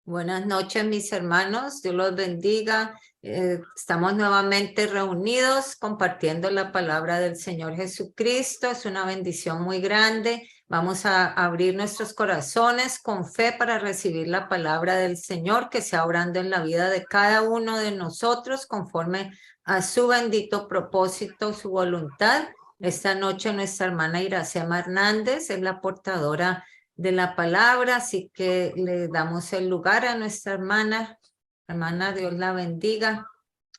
Buenas noches, mis hermanos. Dios los bendiga. Estamos nuevamente reunidos compartiendo la palabra del Señor Jesucristo. Es una bendición muy grande. Vamos a abrir nuestros corazones con fe para recibir la palabra del Señor que sea obrando en la vida de cada uno de nosotros conforme a su bendito propósito, su voluntad. Esta noche nuestra hermana Iracema Hernández es la portadora de la palabra, así que le damos el lugar a nuestra hermana. Hermana, Dios la bendiga.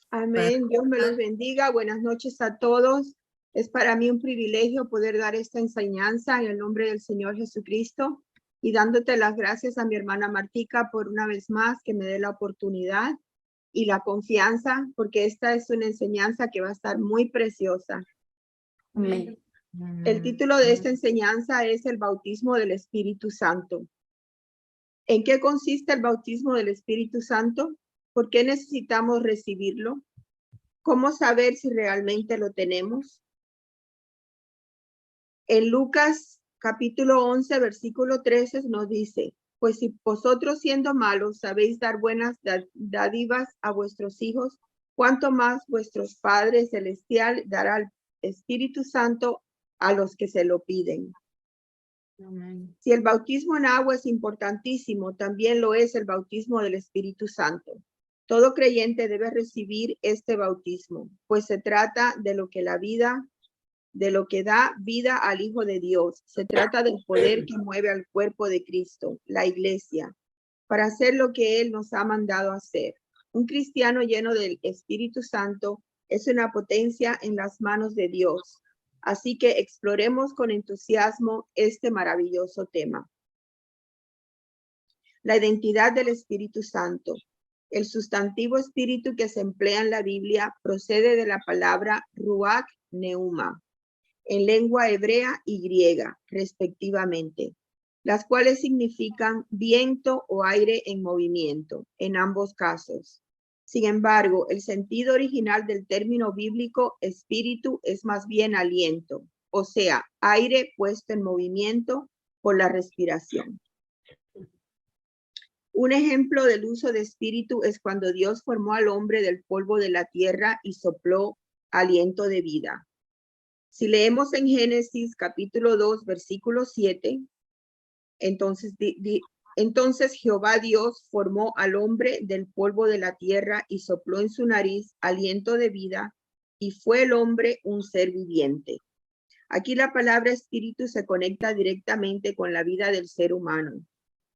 Amén. Dios me los bendiga. Buenas noches a todos. Es para mí un privilegio poder dar esta enseñanza en el nombre del Señor Jesucristo y dándote las gracias a mi hermana Martica por una vez más que me dé la oportunidad y la confianza, porque esta es una enseñanza que va a estar muy preciosa. Amén. El título de esta enseñanza es el bautismo del Espíritu Santo. ¿En qué consiste el bautismo del Espíritu Santo? ¿Por qué necesitamos recibirlo? ¿Cómo saber si realmente lo tenemos? En Lucas capítulo 11, versículo 13 nos dice, pues si vosotros siendo malos sabéis dar buenas dádivas a vuestros hijos, ¿cuánto más vuestros Padres Celestial dará el Espíritu Santo a los que se lo piden? Amén. Si el bautismo en agua es importantísimo, también lo es el bautismo del Espíritu Santo. Todo creyente debe recibir este bautismo, pues se trata de lo que da vida al Hijo de Dios. Se trata del poder que mueve al cuerpo de Cristo, la iglesia, para hacer lo que Él nos ha mandado hacer. Un cristiano lleno del Espíritu Santo es una potencia en las manos de Dios. Así que exploremos con entusiasmo este maravilloso tema. La identidad del Espíritu Santo. El sustantivo espíritu que se emplea en la Biblia procede de la palabra ruach neuma, en lengua hebrea y griega, respectivamente, las cuales significan viento o aire en movimiento, en ambos casos. Sin embargo, el sentido original del término bíblico espíritu es más bien aliento, o sea, aire puesto en movimiento por la respiración. Un ejemplo del uso de espíritu es cuando Dios formó al hombre del polvo de la tierra y sopló aliento de vida. Si leemos en Génesis capítulo 2, versículo 7, entonces Jehová Dios formó al hombre del polvo de la tierra y sopló en su nariz aliento de vida, y fue el hombre un ser viviente. Aquí la palabra espíritu se conecta directamente con la vida del ser humano.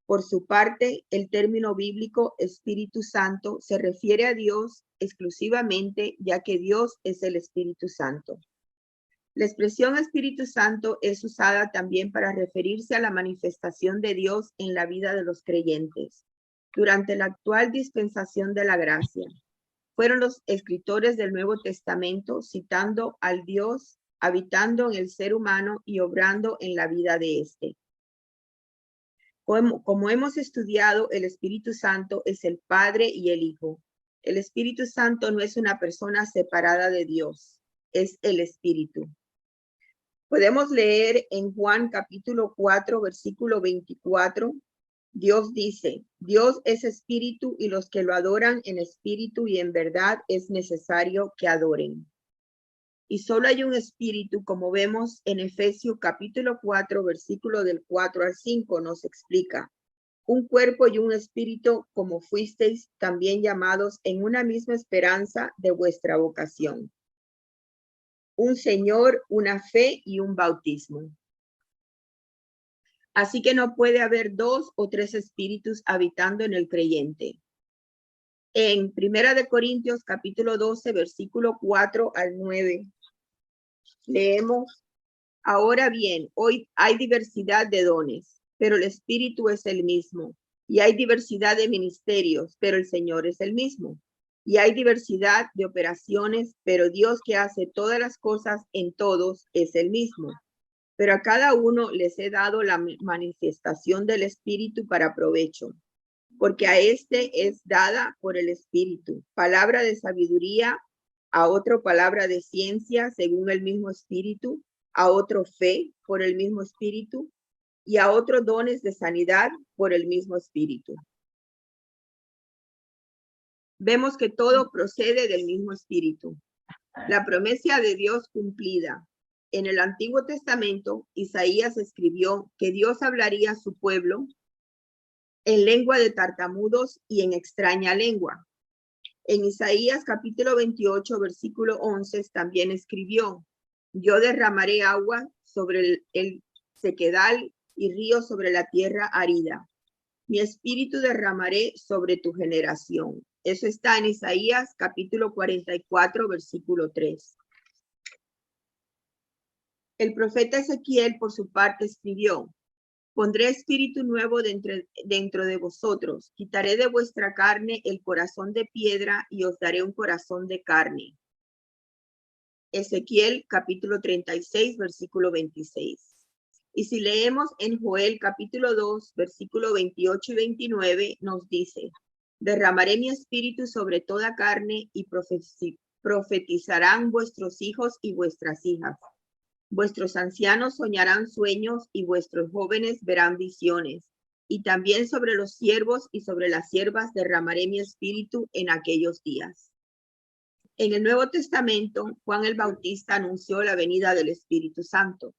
Por su parte, el término bíblico Espíritu Santo se refiere a Dios exclusivamente, ya que Dios es el Espíritu Santo. La expresión Espíritu Santo es usada también para referirse a la manifestación de Dios en la vida de los creyentes. Durante la actual dispensación de la gracia, fueron los escritores del Nuevo Testamento citando al Dios habitando en el ser humano y obrando en la vida de éste. Como hemos estudiado, el Espíritu Santo es el Padre y el Hijo. El Espíritu Santo no es una persona separada de Dios, es el Espíritu. Podemos leer en Juan capítulo 4, versículo 24. Dios dice, Dios es espíritu y los que lo adoran en espíritu y en verdad es necesario que adoren. Y solo hay un espíritu, como vemos en Efesios capítulo 4, versículo del 4 al 5, nos explica. Un cuerpo y un espíritu, como fuisteis también llamados en una misma esperanza de vuestra vocación. Un Señor, una fe y un bautismo. Así que no puede haber dos o tres espíritus habitando en el creyente. En 1 Corintios capítulo 12, versículo 4 al 9, leemos, ahora bien, hoy hay diversidad de dones, pero el Espíritu es el mismo. Y hay diversidad de ministerios, pero el Señor es el mismo. Y hay diversidad de operaciones, pero Dios que hace todas las cosas en todos es el mismo. Pero a cada uno les he dado la manifestación del Espíritu para provecho, porque a este es dada por el Espíritu palabra de sabiduría, a otro palabra de ciencia según el mismo Espíritu, a otro fe por el mismo Espíritu, y a otros dones de sanidad por el mismo Espíritu. Vemos que todo procede del mismo espíritu. La promesa de Dios cumplida. En el Antiguo Testamento, Isaías escribió que Dios hablaría a su pueblo en lengua de tartamudos y en extraña lengua. En Isaías capítulo 28, versículo 11, también escribió: yo derramaré agua sobre el sequedal y río sobre la tierra árida. Mi espíritu derramaré sobre tu generación. Eso está en Isaías capítulo 44, versículo 3. El profeta Ezequiel, por su parte, escribió: pondré espíritu nuevo dentro de vosotros, quitaré de vuestra carne el corazón de piedra y os daré un corazón de carne. Ezequiel capítulo 36, versículo 26. Y si leemos en Joel capítulo 2, versículo 28 y 29, nos dice: derramaré mi espíritu sobre toda carne y profetizarán vuestros hijos y vuestras hijas. Vuestros ancianos soñarán sueños y vuestros jóvenes verán visiones. Y también sobre los siervos y sobre las siervas derramaré mi espíritu en aquellos días. En el Nuevo Testamento, Juan el Bautista anunció la venida del Espíritu Santo.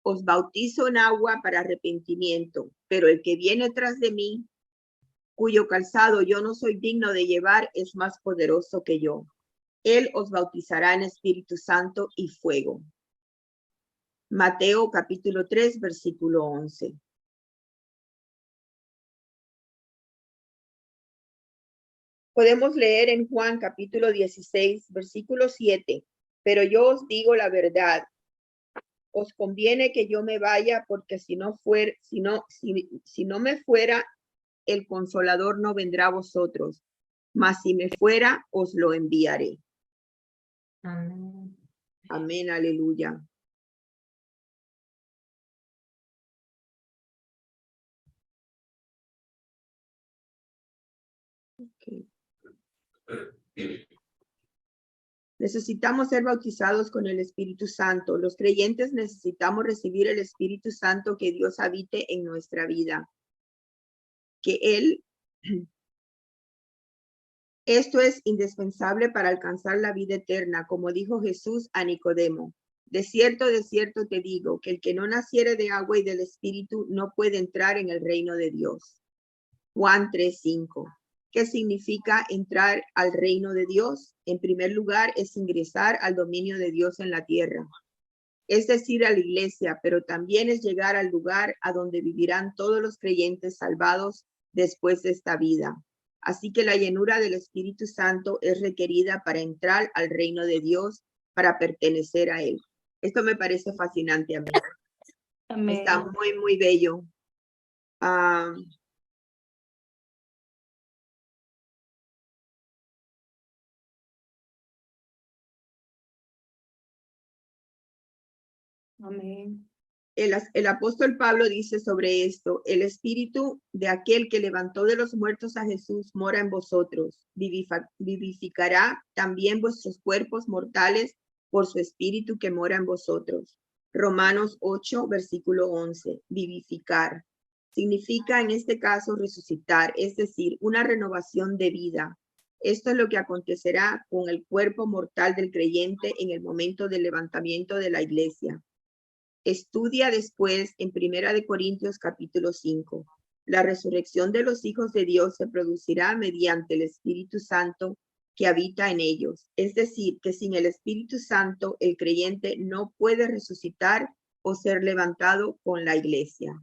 Os bautizo en agua para arrepentimiento, pero el que viene tras de mí, cuyo calzado yo no soy digno de llevar, es más poderoso que yo. Él os bautizará en Espíritu Santo y fuego. Mateo capítulo 3, versículo 11. Podemos leer en Juan capítulo 16, versículo 7. Pero yo os digo la verdad. Os conviene que yo me vaya, porque si no me fuera, el Consolador no vendrá a vosotros. Mas si me fuera, os lo enviaré. Amén. Amén, aleluya. Okay. Necesitamos ser bautizados con el Espíritu Santo. Los creyentes necesitamos recibir el Espíritu Santo, que Dios habite en nuestra vida. Esto es indispensable para alcanzar la vida eterna, como dijo Jesús a Nicodemo. De cierto te digo, que el que no naciere de agua y del Espíritu no puede entrar en el reino de Dios. Juan 3:5. ¿Qué significa entrar al reino de Dios? En primer lugar, es ingresar al dominio de Dios en la tierra. Es decir, a la iglesia, pero también es llegar al lugar a donde vivirán todos los creyentes salvados después de esta vida. Así que la llenura del Espíritu Santo es requerida para entrar al reino de Dios, para pertenecer a él. Esto me parece fascinante a mí. Amén. Está muy, muy bello. Amén. El apóstol Pablo dice sobre esto: el espíritu de aquel que levantó de los muertos a Jesús mora en vosotros. Vivificará también vuestros cuerpos mortales por su espíritu que mora en vosotros. Romanos 8, versículo 11. Vivificar significa en este caso resucitar, es decir, una renovación de vida. Esto es lo que acontecerá con el cuerpo mortal del creyente en el momento del levantamiento de la iglesia. Estudia después en 1 Corintios capítulo 5. La resurrección de los hijos de Dios se producirá mediante el Espíritu Santo que habita en ellos. Es decir, que sin el Espíritu Santo el creyente no puede resucitar o ser levantado con la iglesia.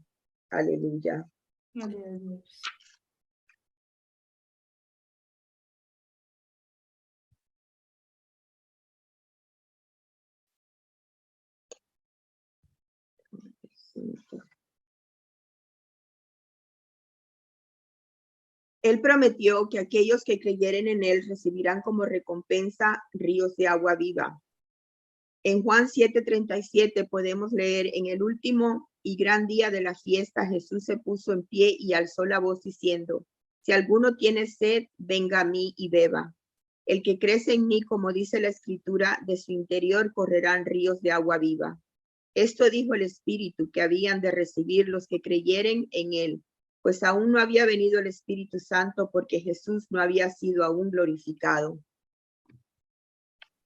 Aleluya. Gloria a Dios. Él prometió que aquellos que creyeren en él recibirán como recompensa ríos de agua viva. En Juan 7:37 podemos leer: en el último y gran día de la fiesta, Jesús se puso en pie y alzó la voz diciendo: si alguno tiene sed, venga a mí y beba. El que crece en mí, como dice la Escritura, de su interior correrán ríos de agua viva. Esto dijo el Espíritu que habían de recibir los que creyeren en él. pues aún no había venido el Espíritu Santo porque Jesús no había sido aún glorificado.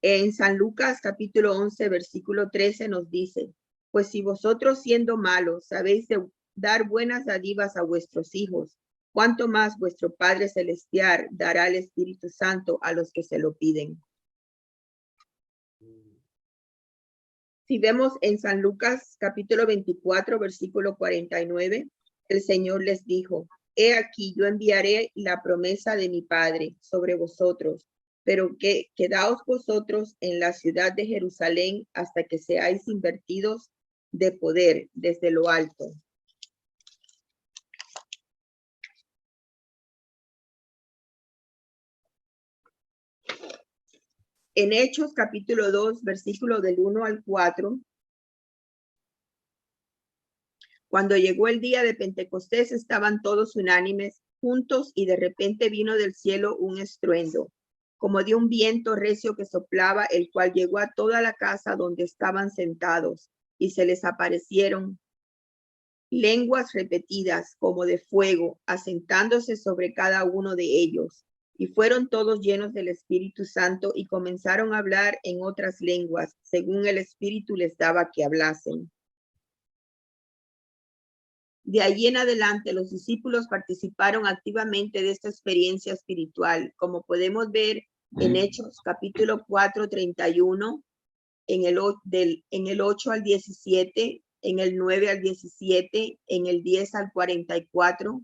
En San Lucas capítulo 11, versículo 13 nos dice, pues si vosotros siendo malos sabéis dar buenas dádivas a vuestros hijos, cuánto más vuestro Padre Celestial dará el Espíritu Santo a los que se lo piden. Si vemos en San Lucas capítulo 24, versículo 49, el Señor les dijo, he aquí yo enviaré la promesa de mi Padre sobre vosotros, pero quedaos vosotros en la ciudad de Jerusalén hasta que seáis invertidos de poder desde lo alto. En Hechos capítulo 2, versículo del 1 al 4, cuando llegó el día de Pentecostés estaban todos unánimes juntos y de repente vino del cielo un estruendo, como de un viento recio que soplaba, el cual llegó a toda la casa donde estaban sentados y se les aparecieron lenguas repetidas como de fuego, asentándose sobre cada uno de ellos. Y fueron todos llenos del Espíritu Santo y comenzaron a hablar en otras lenguas, según el Espíritu les daba que hablasen. De allí en adelante, los discípulos participaron activamente de esta experiencia espiritual, como podemos ver en Hechos capítulo 4, 31, en el 8 al 17, en el 9 al 17, en el 10 al 44,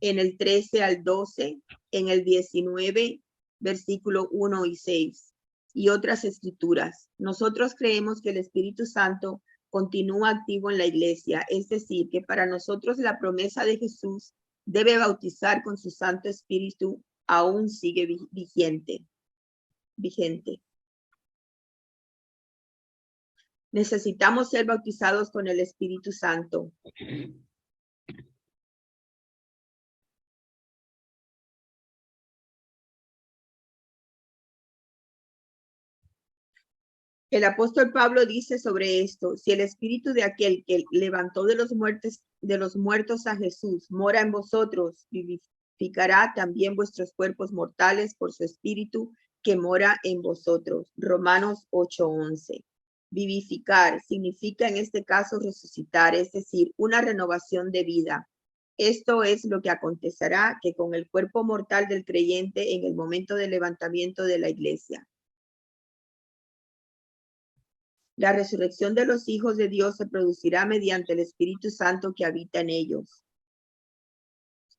en el 13 al 12, en el 19, versículo 1 y 6, y otras escrituras. Nosotros creemos que el Espíritu Santo continúa activo en la iglesia, es decir, que para nosotros la promesa de Jesús debe bautizar con su Santo Espíritu aún sigue vigente. Necesitamos ser bautizados con el Espíritu Santo. El apóstol Pablo dice sobre esto, si el espíritu de aquel que levantó de los muertos a Jesús mora en vosotros, vivificará también vuestros cuerpos mortales por su espíritu que mora en vosotros. Romanos 8:11. Vivificar significa en este caso resucitar, es decir, una renovación de vida. Esto es lo que acontecerá que con el cuerpo mortal del creyente en el momento del levantamiento de la iglesia. La resurrección de los hijos de Dios se producirá mediante el Espíritu Santo que habita en ellos.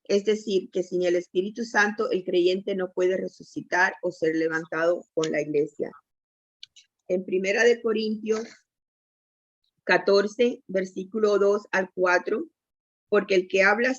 Es decir, que sin el Espíritu Santo el creyente no puede resucitar o ser levantado con la iglesia. En 1 Corintios 14, versículo 2 al 4, porque el que habla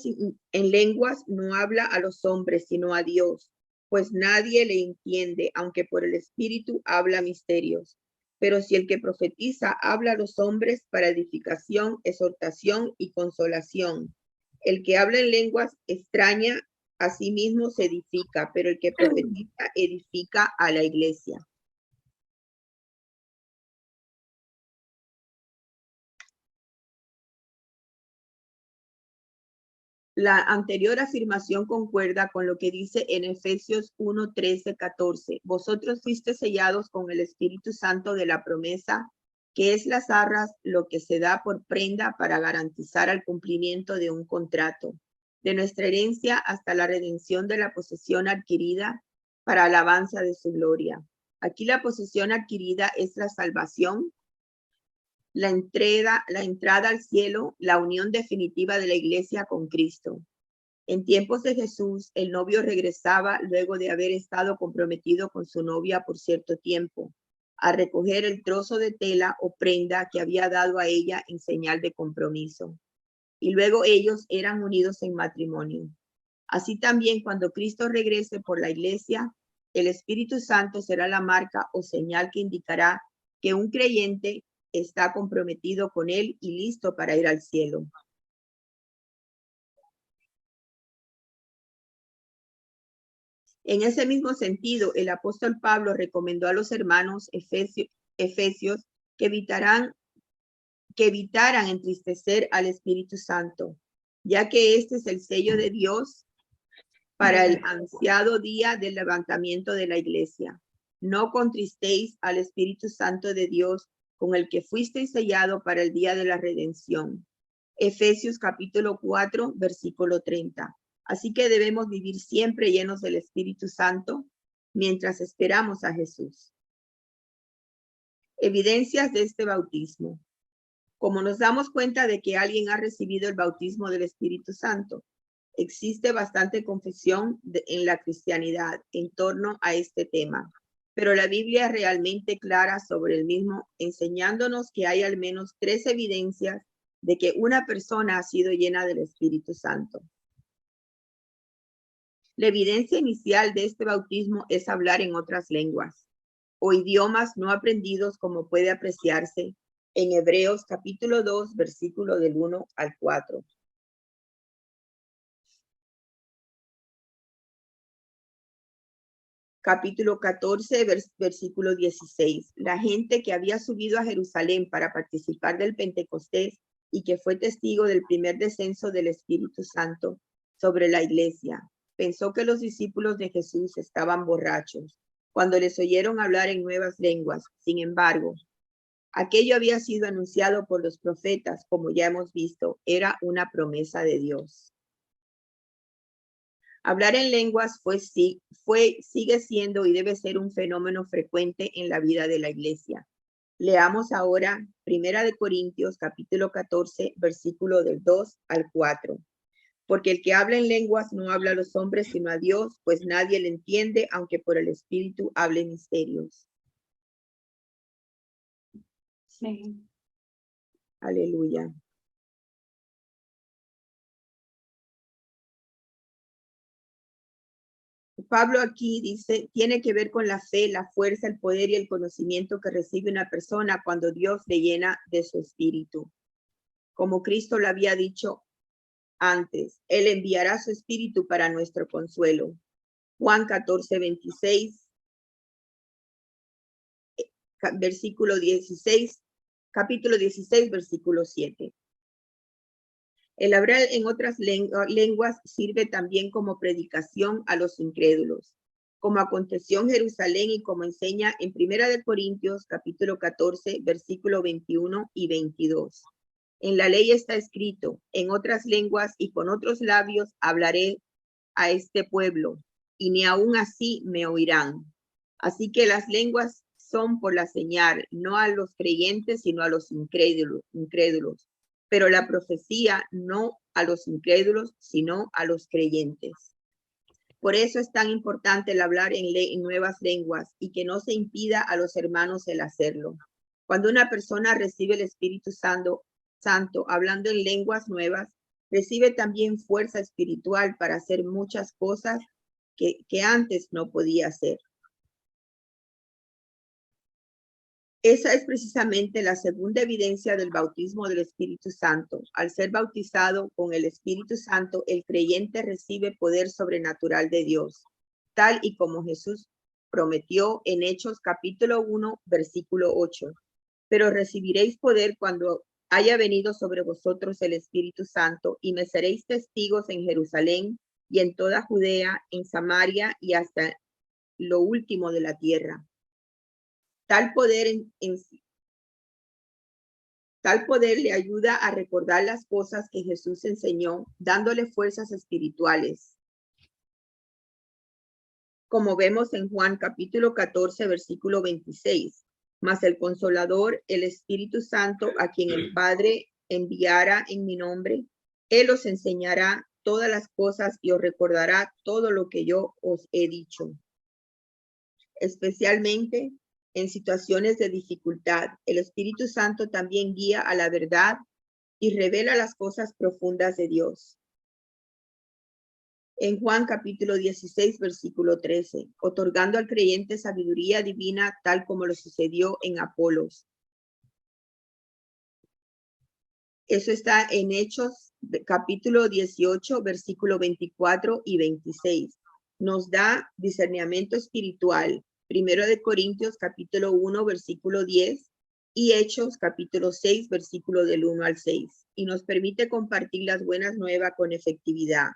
en lenguas no habla a los hombres, sino a Dios, pues nadie le entiende, aunque por el Espíritu habla misterios. Pero si el que profetiza habla a los hombres para edificación, exhortación y consolación, el que habla en lenguas extraña a sí mismo se edifica, pero el que profetiza edifica a la iglesia. La anterior afirmación concuerda con lo que dice en Efesios 1, 13, 14. Vosotros fuisteis sellados con el Espíritu Santo de la promesa, que es las arras, lo que se da por prenda para garantizar el cumplimiento de un contrato, de nuestra herencia hasta la redención de la posesión adquirida para alabanza de su gloria. Aquí la posesión adquirida es la salvación, la entrada al cielo, la unión definitiva de la iglesia con Cristo. En tiempos de Jesús, el novio regresaba luego de haber estado comprometido con su novia por cierto tiempo, a recoger el trozo de tela o prenda que había dado a ella en señal de compromiso. Y luego ellos eran unidos en matrimonio. Así también, cuando Cristo regrese por la iglesia, el Espíritu Santo será la marca o señal que indicará que un creyente está comprometido con él y listo para ir al cielo. En ese mismo sentido, el apóstol Pablo recomendó a los hermanos efesios que evitaran entristecer al Espíritu Santo. ya que este es el sello de Dios para el ansiado día del levantamiento de la iglesia. No contristéis al Espíritu Santo de Dios, con el que fuisteis sellado para el día de la redención. Efesios capítulo 4, versículo 30. Así que debemos vivir siempre llenos del Espíritu Santo mientras esperamos a Jesús. Evidencias de este bautismo. Como nos damos cuenta de que alguien ha recibido el bautismo del Espíritu Santo, existe bastante confusión en la cristianidad en torno a este tema, pero la Biblia es realmente clara sobre el mismo, enseñándonos que hay al menos 3 evidencias de que una persona ha sido llena del Espíritu Santo. La evidencia inicial de este bautismo es hablar en otras lenguas o idiomas no aprendidos, como puede apreciarse en Hebreos capítulo 2, versículo del 1 al 4. Capítulo 14, versículo 16. La gente que había subido a Jerusalén para participar del Pentecostés y que fue testigo del primer descenso del Espíritu Santo sobre la iglesia, pensó que los discípulos de Jesús estaban borrachos cuando les oyeron hablar en nuevas lenguas. Sin embargo, aquello había sido anunciado por los profetas, como ya hemos visto, era una promesa de Dios. Hablar en lenguas sigue siendo y debe ser un fenómeno frecuente en la vida de la iglesia. Leamos ahora 1 Corintios capítulo 14, versículo del 2 al 4. Porque el que habla en lenguas no habla a los hombres sino a Dios, pues nadie le entiende, aunque por el Espíritu hable misterios. Sí. Aleluya. Pablo aquí dice, tiene que ver con la fe, la fuerza, el poder y el conocimiento que recibe una persona cuando Dios le llena de su espíritu. Como Cristo lo había dicho antes, Él enviará su espíritu para nuestro consuelo. Juan 14, 26, versículo 16, capítulo 16, versículo 7. El hablar en otras lenguas sirve también como predicación a los incrédulos, como aconteció en Jerusalén y como enseña en 1 Corintios capítulo 14, versículo 21 y 22. En la ley está escrito, en otras lenguas y con otros labios hablaré a este pueblo, y ni aún así me oirán. Así que las lenguas son por la señal, no a los creyentes, sino a los incrédulos. Pero la profecía no a los incrédulos, sino a los creyentes. Por eso es tan importante el hablar en nuevas lenguas y que no se impida a los hermanos el hacerlo. Cuando una persona recibe el Espíritu Santo hablando en lenguas nuevas, recibe también fuerza espiritual para hacer muchas cosas que antes no podía hacer. Esa es precisamente la segunda evidencia del bautismo del Espíritu Santo. Al ser bautizado con el Espíritu Santo, el creyente recibe poder sobrenatural de Dios, tal y como Jesús prometió en Hechos capítulo 1, versículo 8. Pero recibiréis poder cuando haya venido sobre vosotros el Espíritu Santo, y me seréis testigos en Jerusalén y en toda Judea, en Samaria y hasta lo último de la tierra. Tal poder le ayuda a recordar las cosas que Jesús enseñó, dándole fuerzas espirituales. Como vemos en Juan capítulo 14, versículo 26. Mas el Consolador, el Espíritu Santo, a quien el Padre enviará en mi nombre, Él os enseñará todas las cosas y os recordará todo lo que yo os he dicho. Especialmente en situaciones de dificultad, el Espíritu Santo también guía a la verdad y revela las cosas profundas de Dios. En Juan capítulo 16, versículo 13, otorgando al creyente sabiduría divina tal como lo sucedió en Apolos. Eso está en Hechos capítulo 18, versículo 24 y 26. Nos da discernimiento espiritual. 1 Corintios capítulo 1, versículo 10. y Hechos capítulo 6, versículo del 1 al 6, y nos permite compartir las buenas nuevas con efectividad.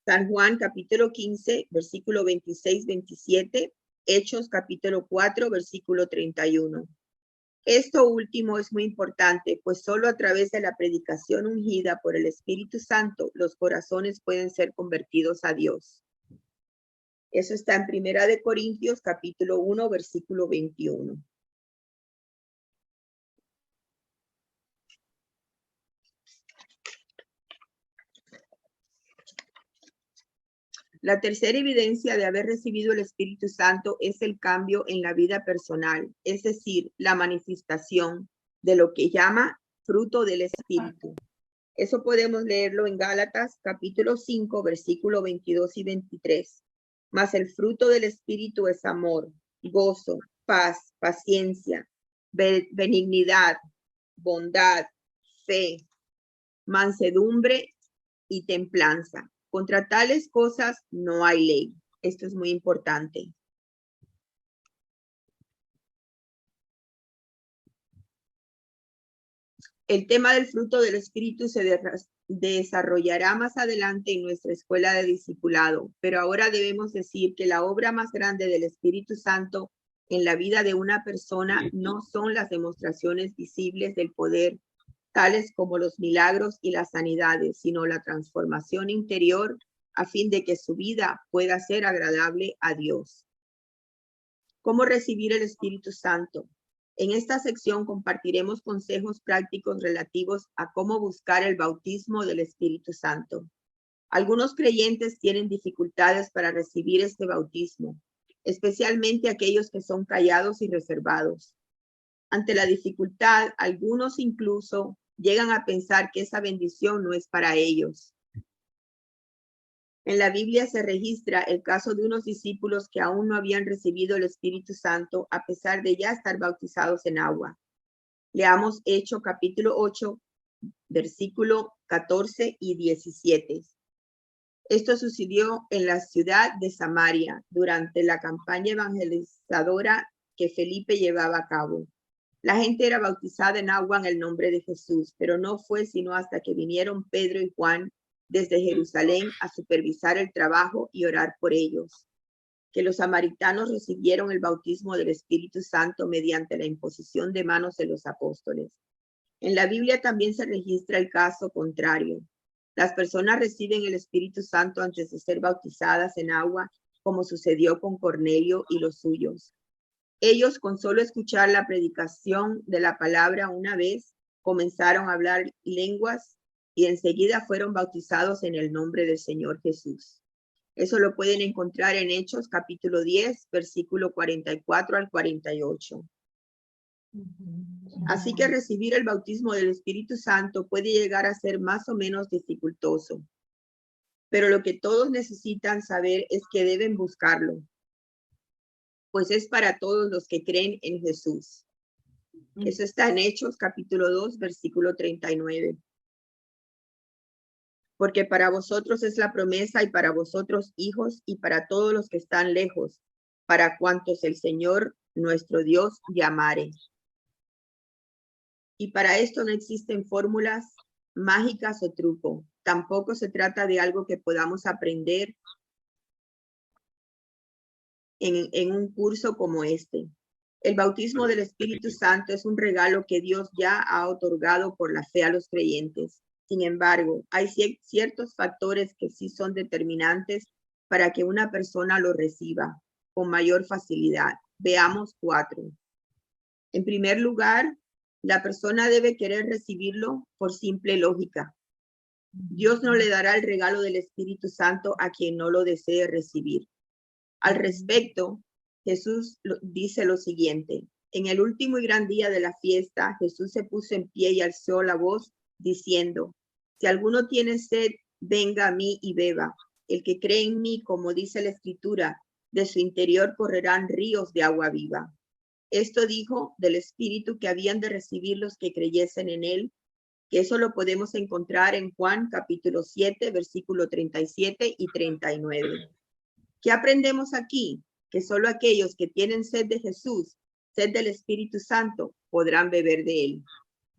San Juan capítulo 15, versículo 26-27, Hechos capítulo 4, versículo 31. Esto último es muy importante, pues solo a través de la predicación ungida por el Espíritu Santo los corazones pueden ser convertidos a Dios. Eso está en Primera de Corintios capítulo 1, versículo 21. La tercera evidencia de haber recibido el Espíritu Santo es el cambio en la vida personal, es decir, la manifestación de lo que llama fruto del Espíritu. Eso podemos leerlo en Gálatas capítulo 5, versículo 22 y 23. Mas el fruto del Espíritu es amor, gozo, paz, paciencia, benignidad, bondad, fe, mansedumbre y templanza. Contra tales cosas no hay ley. Esto es muy importante. El tema del fruto del Espíritu se desarrollará más adelante en nuestra escuela de discipulado, pero ahora debemos decir que la obra más grande del Espíritu Santo en la vida de una persona no son las demostraciones visibles del poder, tales como los milagros y las sanidades, sino la transformación interior a fin de que su vida pueda ser agradable a Dios. ¿Cómo recibir el Espíritu Santo? En esta sección compartiremos consejos prácticos relativos a cómo buscar el bautismo del Espíritu Santo. Algunos creyentes tienen dificultades para recibir este bautismo, especialmente aquellos que son callados y reservados. Ante la dificultad, algunos incluso llegan a pensar que esa bendición no es para ellos. En la Biblia se registra el caso de unos discípulos que aún no habían recibido el Espíritu Santo a pesar de ya estar bautizados en agua. Leamos Hechos capítulo 8, versículo 14 y 17. Esto sucedió en la ciudad de Samaria durante la campaña evangelizadora que Felipe llevaba a cabo. La gente era bautizada en agua en el nombre de Jesús, pero no fue sino hasta que vinieron Pedro y Juan desde Jerusalén a supervisar el trabajo y orar por ellos, que los samaritanos recibieron el bautismo del Espíritu Santo mediante la imposición de manos de los apóstoles. En la Biblia también se registra el caso contrario. Las personas reciben el Espíritu Santo antes de ser bautizadas en agua, como sucedió con Cornelio y los suyos. Ellos, con solo escuchar la predicación de la palabra una vez, comenzaron a hablar lenguas y enseguida fueron bautizados en el nombre del Señor Jesús. Eso lo pueden encontrar en Hechos capítulo 10, versículo 44 al 48. Así que recibir el bautismo del Espíritu Santo puede llegar a ser más o menos dificultoso. Pero lo que todos necesitan saber es que deben buscarlo, pues es para todos los que creen en Jesús. Eso está en Hechos capítulo 2, versículo 39. Porque para vosotros es la promesa y para vosotros hijos y para todos los que están lejos, para cuantos el Señor nuestro Dios llamare. Y para esto no existen fórmulas mágicas o truco. Tampoco se trata de algo que podamos aprender en un curso como este. El bautismo del Espíritu Santo es un regalo que Dios ya ha otorgado por la fe a los creyentes. Sin embargo, hay ciertos factores que sí son determinantes para que una persona lo reciba con mayor facilidad. Veamos 4. En primer lugar, la persona debe querer recibirlo por simple lógica. Dios no le dará el regalo del Espíritu Santo a quien no lo desee recibir. Al respecto, Jesús dice lo siguiente. En el último y gran día de la fiesta, Jesús se puso en pie y alzó la voz diciendo, si alguno tiene sed, venga a mí y beba. El que cree en mí, como dice la Escritura, de su interior correrán ríos de agua viva. Esto dijo del Espíritu que habían de recibir los que creyesen en él, que eso lo podemos encontrar en Juan capítulo 7, versículo 37 y 39. ¿Qué aprendemos aquí? Que solo aquellos que tienen sed de Jesús, sed del Espíritu Santo, podrán beber de él.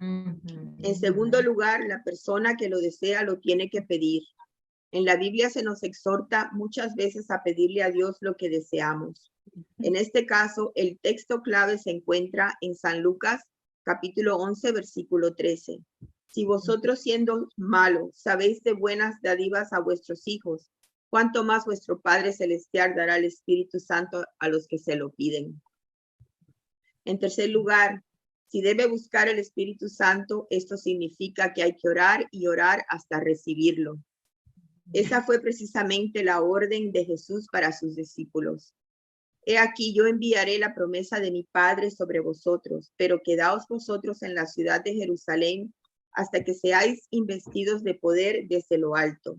Ujú. En segundo lugar, la persona que lo desea lo tiene que pedir. En la Biblia se nos exhorta muchas veces a pedirle a Dios lo que deseamos. En este caso, el texto clave se encuentra en San Lucas, capítulo 11, versículo 13. Si vosotros siendo malos sabéis de buenas dádivas a vuestros hijos, ¿cuánto más vuestro Padre Celestial dará el Espíritu Santo a los que se lo piden? En tercer lugar, si debe buscar el Espíritu Santo, esto significa que hay que orar y orar hasta recibirlo. Esa fue precisamente la orden de Jesús para sus discípulos. He aquí, yo enviaré la promesa de mi Padre sobre vosotros, pero quedaos vosotros en la ciudad de Jerusalén hasta que seáis investidos de poder desde lo alto.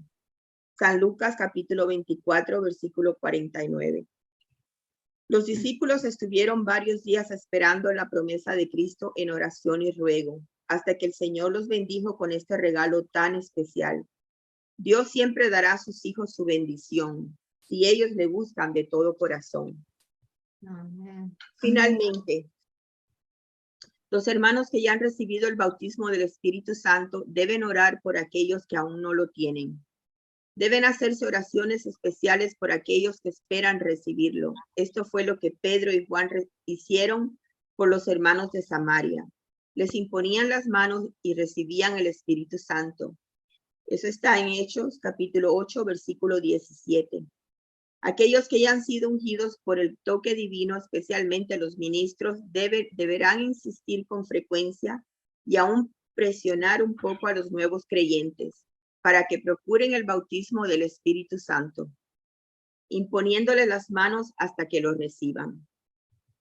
San Lucas capítulo 24, versículo 49. Los discípulos estuvieron varios días esperando la promesa de Cristo en oración y ruego, hasta que el Señor los bendijo con este regalo tan especial. Dios siempre dará a sus hijos su bendición, si ellos le buscan de todo corazón. Amén. Finalmente, los hermanos que ya han recibido el bautismo del Espíritu Santo deben orar por aquellos que aún no lo tienen. Deben hacerse oraciones especiales por aquellos que esperan recibirlo. Esto fue lo que Pedro y Juan hicieron por los hermanos de Samaria. Les imponían las manos y recibían el Espíritu Santo. Eso está en Hechos, capítulo 8, versículo 17. Aquellos que ya han sido ungidos por el toque divino, especialmente los ministros, deberán insistir con frecuencia y aún presionar un poco a los nuevos creyentes para que procuren el bautismo del Espíritu Santo, imponiéndole las manos hasta que lo reciban.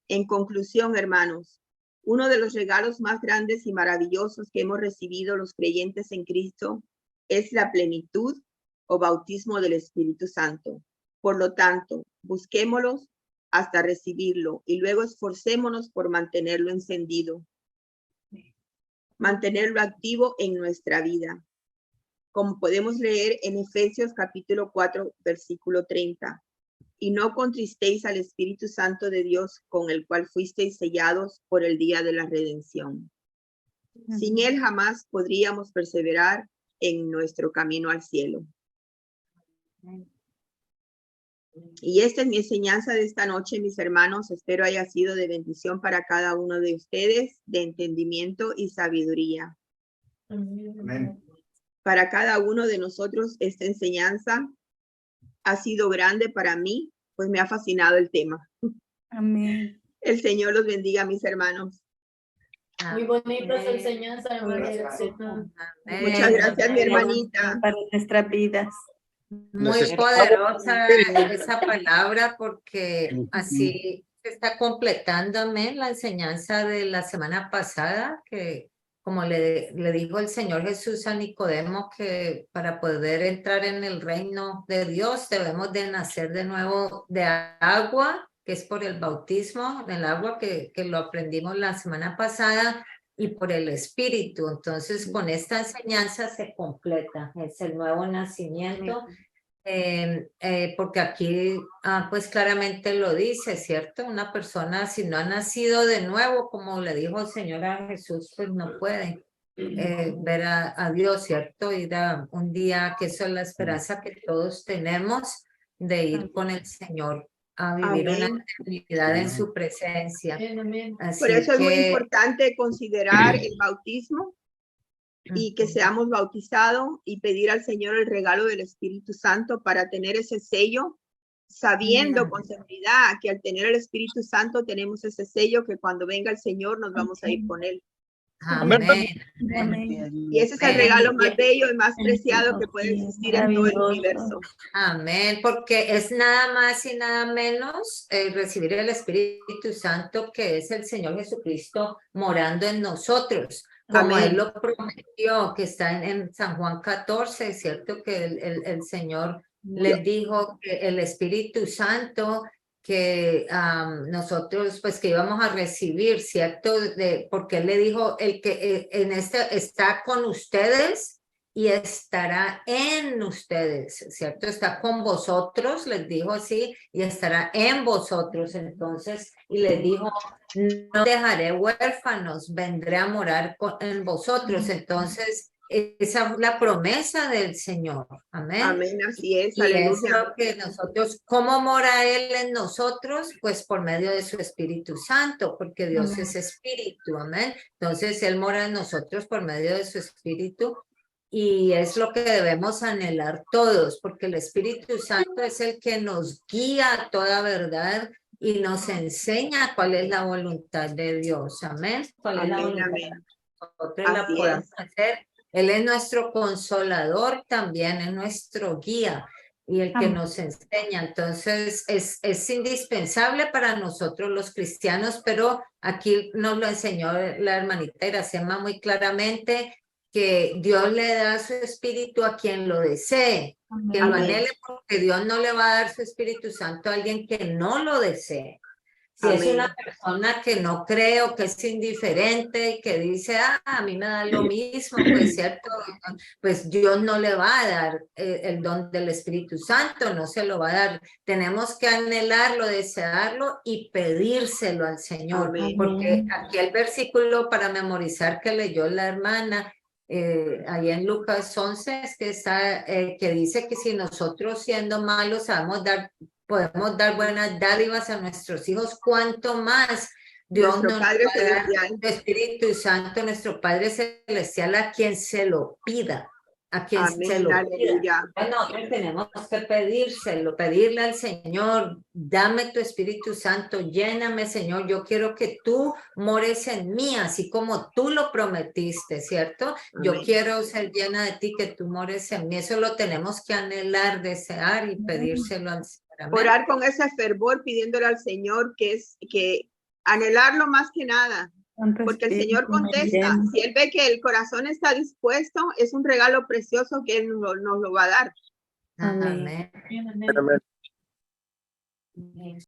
En conclusión, hermanos, uno de los regalos más grandes y maravillosos que hemos recibido los creyentes en Cristo es la plenitud o bautismo del Espíritu Santo. Por lo tanto, busquémoslos hasta recibirlo y luego esforcémonos por mantenerlo encendido, mantenerlo activo en nuestra vida. Como podemos leer en Efesios capítulo 4, versículo 30. Y no contristéis al Espíritu Santo de Dios, con el cual fuisteis sellados por el día de la redención. Sin él jamás podríamos perseverar en nuestro camino al cielo. Y esta es mi enseñanza de esta noche, mis hermanos. Espero haya sido de bendición para cada uno de ustedes, de entendimiento y sabiduría. Amén. Para cada uno de nosotros, esta enseñanza ha sido grande para mí, pues me ha fascinado el tema. Amén. El Señor los bendiga, mis hermanos. Muy bonita su enseñanza, hermana. Muchas gracias, mi hermanita. Para nuestras vidas. Muy poderosa esa palabra porque así se está completando, amén, la enseñanza de la semana pasada, que como le dijo el Señor Jesús a Nicodemo, que para poder entrar en el reino de Dios debemos de nacer de nuevo de agua, que es por el bautismo del agua que lo aprendimos la semana pasada, y por el Espíritu. Entonces, con esta enseñanza se completa, es el nuevo nacimiento, porque aquí pues claramente lo dice, ¿cierto? Una persona si no ha nacido de nuevo, como le dijo el Señor a Jesús, pues no puede ver a Dios, ¿cierto? Ir a un día, que eso es la esperanza que todos tenemos de ir con el Señor a vivir una eternidad en su presencia. Así Por eso es muy que, importante considerar el bautismo y que seamos bautizados y pedir al Señor el regalo del Espíritu Santo para tener ese sello, sabiendo con seguridad que al tener el Espíritu Santo tenemos ese sello que cuando venga el Señor nos vamos a ir con él. amén. Amén. Y ese es el regalo más bello y más preciado que puede existir en todo el universo. Amén, porque es nada más y nada menos recibir el Espíritu Santo, que es el Señor Jesucristo morando en nosotros, como Amén. Él lo prometió, que está en San Juan 14, ¿cierto? Que el Señor les dijo que el Espíritu Santo que nosotros pues que íbamos a recibir, ¿cierto? Porque Él le dijo, el que en este está con ustedes y estará en ustedes, ¿cierto? Está con vosotros, les dijo así, y estará en vosotros. Entonces, y les dijo, no dejaré huérfanos, vendré a morar en vosotros. Entonces, esa es la promesa del Señor. Amén. Amén, así es, Y es aleluya. lo que nosotros, ¿cómo mora Él en nosotros? Pues por medio de su Espíritu Santo, porque Dios Amén. es Espíritu, amén. Entonces Él mora en nosotros por medio de su Espíritu y es lo que debemos anhelar todos, porque el Espíritu Santo es el que nos guía a toda verdad y nos enseña cuál es la voluntad de Dios, amén. ¿Cuál es la Amén, voluntad amén. de nosotros la Así podamos es. hacer? Él es nuestro consolador también, es nuestro guía y el que Amén. nos enseña. Entonces, es indispensable para nosotros los cristianos, pero aquí nos lo enseñó la hermanita Iracema muy claramente, que Dios le da su espíritu a quien lo desee, que lo Amén. anhele, porque Dios no le va a dar su Espíritu Santo a alguien que no lo desee. Si es Amén. una persona que no cree o que es indiferente y que dice, a mí me da lo mismo, pues cierto, pues Dios no le va a dar el don del Espíritu Santo, no se lo va a dar. Tenemos que anhelarlo, desearlo y pedírselo al Señor, Amén. porque aquí el versículo para memorizar que leyó la hermana, ahí en Lucas 11, es que, está, que dice que si nosotros siendo malos podemos dar buenas dádivas a nuestros hijos, cuanto más Dios Nuestro nos Padre va a dar Celestial. el Espíritu Santo, nuestro Padre Celestial, a quien se lo pida, a quien se Amén, lo pida. aleluya. Bueno, nosotros tenemos que pedírselo, pedirle al Señor, dame tu Espíritu Santo, lléname, Señor, yo quiero que tú mores en mí, así como tú lo prometiste, ¿cierto? Yo Amén. quiero ser llena de ti, que tú mores en mí, eso lo tenemos que anhelar, desear y pedírselo al Señor. Amén. Orar con ese fervor pidiéndole al Señor que anhelarlo más que nada, Santo porque el Espíritu, Señor me contesta. llena. Si Él ve que el corazón está dispuesto, es un regalo precioso que Él nos lo va a dar. Amén. Amén. Amén. Amén.